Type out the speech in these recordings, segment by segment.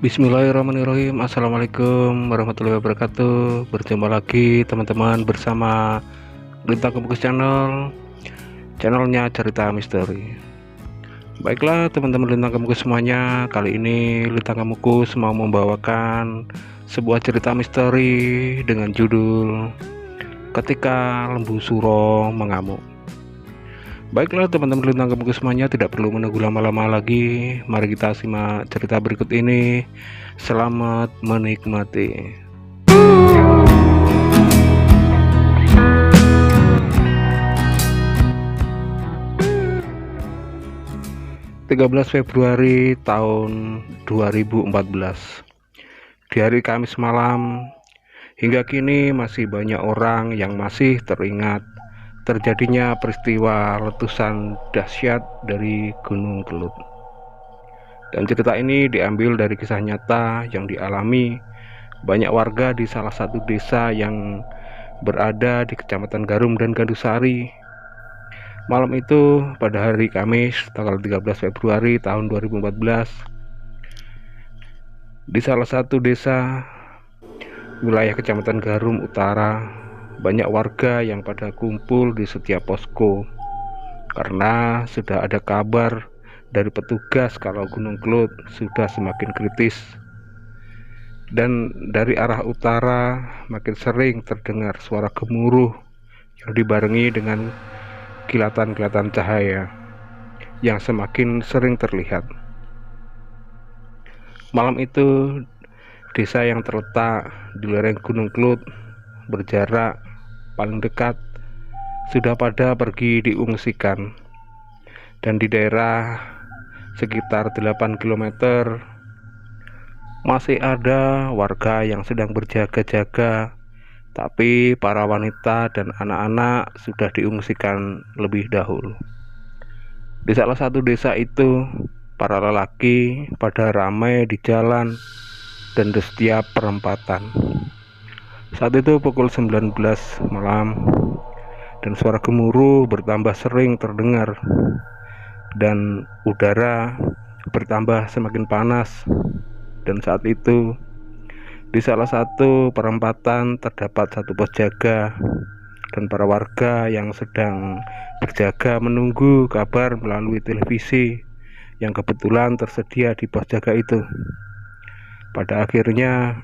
Bismillahirrahmanirrahim. Assalamualaikum warahmatullahi wabarakatuh. Berjumpa lagi teman-teman bersama Lintang Kemukus channelnya cerita misteri. Baiklah teman-teman Lintang Kemukus semuanya, kali ini Lintang Kemukus mau membawakan sebuah cerita misteri dengan judul Ketika Lembu Suro Mengamuk. Baiklah teman-teman Lintang Kemukus semuanya, tidak perlu menunggu lama-lama lagi, mari kita simak cerita berikut ini. Selamat menikmati. 13 Februari tahun 2014. Di hari Kamis malam, hingga kini masih banyak orang yang masih teringat terjadinya peristiwa letusan dahsyat dari Gunung Kelut. Dan cerita ini diambil dari kisah nyata yang dialami banyak warga di salah satu desa yang berada di Kecamatan Garum dan Gandusari. Malam itu pada hari Kamis tanggal 13 Februari tahun 2014, di salah satu desa wilayah Kecamatan Garum Utara, banyak warga yang pada kumpul di setiap posko karena sudah ada kabar dari petugas kalau Gunung Kelut sudah semakin kritis. Dan dari arah utara makin sering terdengar suara gemuruh yang dibarengi dengan kilatan-kilatan cahaya yang semakin sering terlihat. Malam itu desa yang terletak di lereng Gunung Kelut berjarak paling dekat sudah pada pergi diungsikan, dan di daerah sekitar 8 km masih ada warga yang sedang berjaga-jaga, tapi para wanita dan anak-anak sudah diungsikan lebih dahulu. Di salah satu desa itu, para lelaki pada ramai di jalan dan di setiap perempatan. Saat itu pukul 19 malam, dan suara gemuruh bertambah sering terdengar, dan udara bertambah semakin panas. Dan saat itu di salah satu perempatan terdapat satu pos jaga, dan para warga yang sedang berjaga menunggu kabar melalui televisi yang kebetulan tersedia di pos jaga itu. Pada akhirnya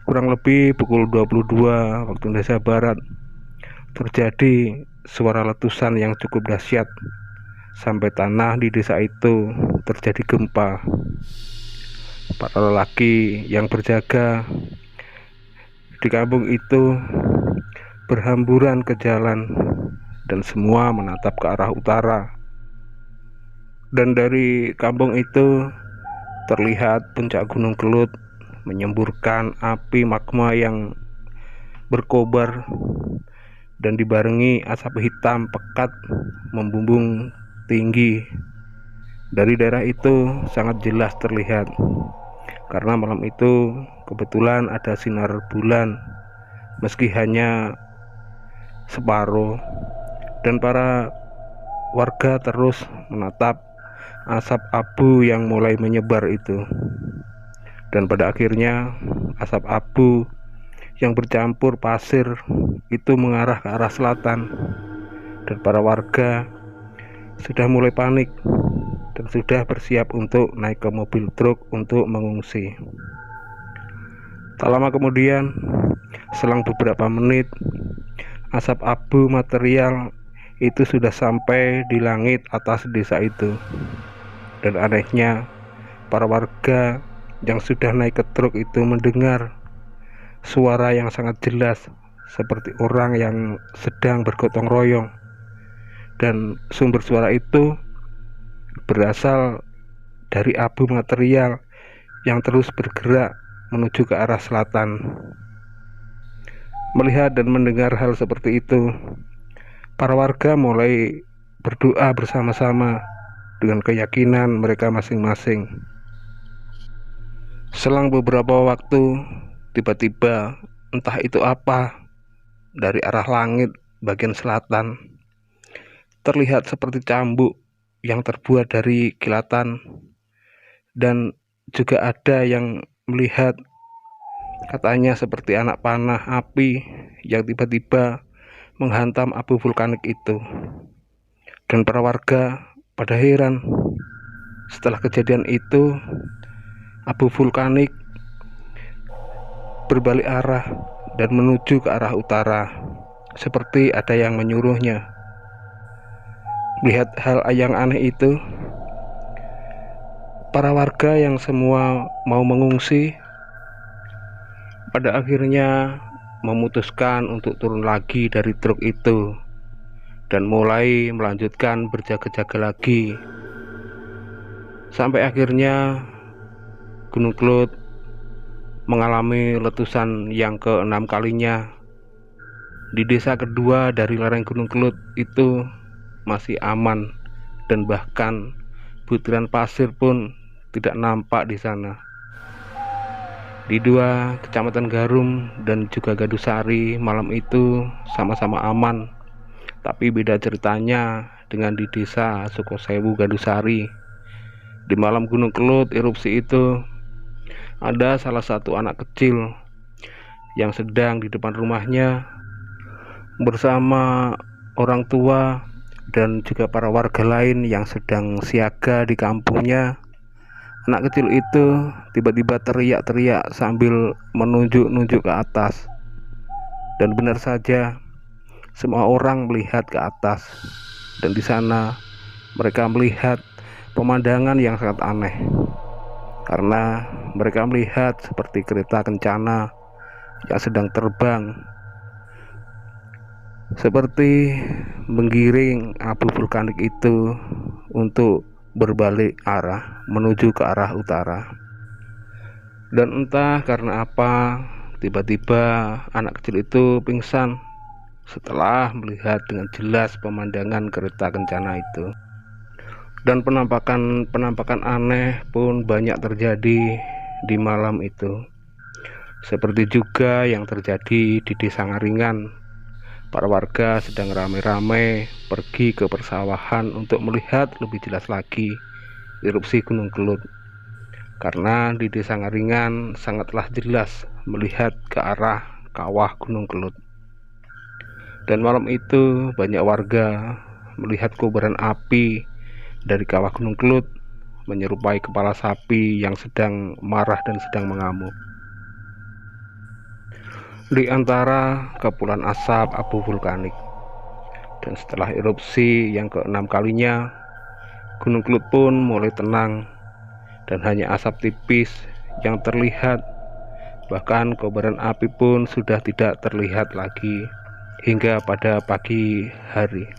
kurang lebih pukul 22 waktu Indonesia Barat terjadi suara letusan yang cukup dahsyat sampai tanah di desa itu terjadi gempa. Para lelaki yang berjaga di kampung itu berhamburan ke jalan dan semua menatap ke arah utara. Dan dari kampung itu terlihat puncak Gunung Kelut menyemburkan api magma yang berkobar dan dibarengi asap hitam pekat membumbung tinggi. Dari daerah itu sangat jelas terlihat karena malam itu kebetulan ada sinar bulan meski hanya separuh, dan para warga terus menatap asap abu yang mulai menyebar itu. Dan pada akhirnya asap abu yang bercampur pasir itu mengarah ke arah selatan, dan para warga sudah mulai panik dan sudah bersiap untuk naik ke mobil truk untuk mengungsi. Tak lama kemudian, selang beberapa menit, asap abu material itu sudah sampai di langit atas desa itu. Dan anehnya, para warga yang sudah naik ke truk itu mendengar suara yang sangat jelas seperti orang yang sedang bergotong royong, dan sumber suara itu berasal dari abu material yang terus bergerak menuju ke arah selatan. Melihat dan mendengar hal seperti itu, para warga mulai berdoa bersama-sama dengan keyakinan mereka masing-masing. Selang beberapa waktu, tiba-tiba entah itu apa, dari arah langit bagian selatan terlihat seperti cambuk yang terbuat dari kilatan, dan juga ada yang melihat katanya seperti anak panah api yang tiba-tiba menghantam abu vulkanik itu. Dan para warga pada heran. Setelah kejadian itu, abu vulkanik berbalik arah dan menuju ke arah utara, seperti ada yang menyuruhnya. Melihat hal yang aneh itu, para warga yang semua mau mengungsi pada akhirnya memutuskan untuk turun lagi dari truk itu dan mulai melanjutkan berjaga-jaga lagi, sampai akhirnya Gunung Kelut mengalami letusan yang ke-6 kalinya. Di desa kedua dari lereng Gunung Kelut itu masih aman, dan bahkan butiran pasir pun tidak nampak di sana. Di dua kecamatan Garum dan juga Gadusari malam itu sama-sama aman, tapi beda ceritanya dengan di desa Sukosewu Gadusari. Di malam Gunung Kelut erupsi itu, ada salah satu anak kecil yang sedang di depan rumahnya bersama orang tua dan juga para warga lain yang sedang siaga di kampungnya. Anak kecil itu tiba-tiba teriak-teriak sambil menunjuk-nunjuk ke atas. Dan benar saja, semua orang melihat ke atas. Dan di sana mereka melihat pemandangan yang sangat aneh. Karena mereka melihat seperti kereta kencana yang sedang terbang, seperti menggiring abu vulkanik itu untuk berbalik arah menuju ke arah utara. Dan entah karena apa, tiba-tiba anak kecil itu pingsan setelah melihat dengan jelas pemandangan kereta kencana itu. Dan penampakan aneh pun banyak terjadi di malam itu, seperti juga yang terjadi di desa Ngaringan. Para warga sedang ramai-ramai pergi ke persawahan untuk melihat lebih jelas lagi erupsi Gunung Kelut. Karena di desa Ngaringan sangatlah jelas melihat ke arah kawah Gunung Kelut. Dan malam itu banyak warga melihat kobaran api dari kawah Gunung Kelut menyerupai kepala sapi yang sedang marah dan sedang mengamuk di antara kepulan asap abu vulkanik. Dan setelah erupsi yang ke-6 kalinya, Gunung Kelut pun mulai tenang dan hanya asap tipis yang terlihat. Bahkan kobaran api pun sudah tidak terlihat lagi hingga pada pagi hari.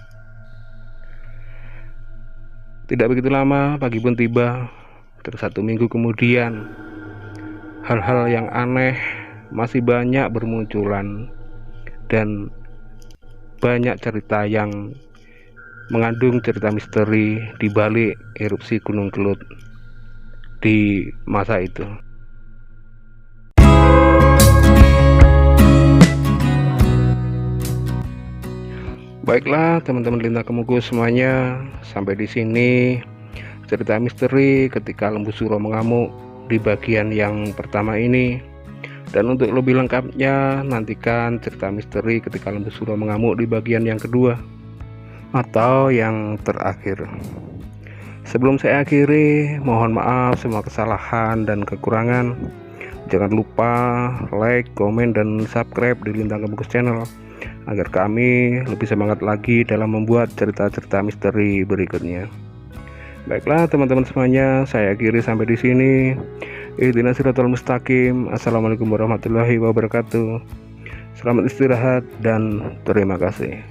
Tidak begitu lama pagi pun tiba, dan 1 minggu kemudian hal-hal yang aneh masih banyak bermunculan, dan banyak cerita yang mengandung cerita misteri di balik erupsi Gunung Kelut di masa itu. Baiklah teman-teman Lintang Kemuku semuanya, sampai di sini cerita misteri ketika Lembu Suro mengamuk di bagian yang pertama ini. Dan untuk lebih lengkapnya, nantikan cerita misteri ketika Lembu Suro mengamuk di bagian yang kedua atau yang terakhir. Sebelum saya akhiri, mohon maaf semua kesalahan dan kekurangan. Jangan lupa like, komen, dan subscribe di Lintang Kemuku channel agar kami lebih semangat lagi dalam membuat cerita-cerita misteri berikutnya. Baiklah teman-teman semuanya, saya akhiri sampai di sini. Ihdinas siratal mustaqim. Assalamualaikum warahmatullahi wabarakatuh. Selamat istirahat dan terima kasih.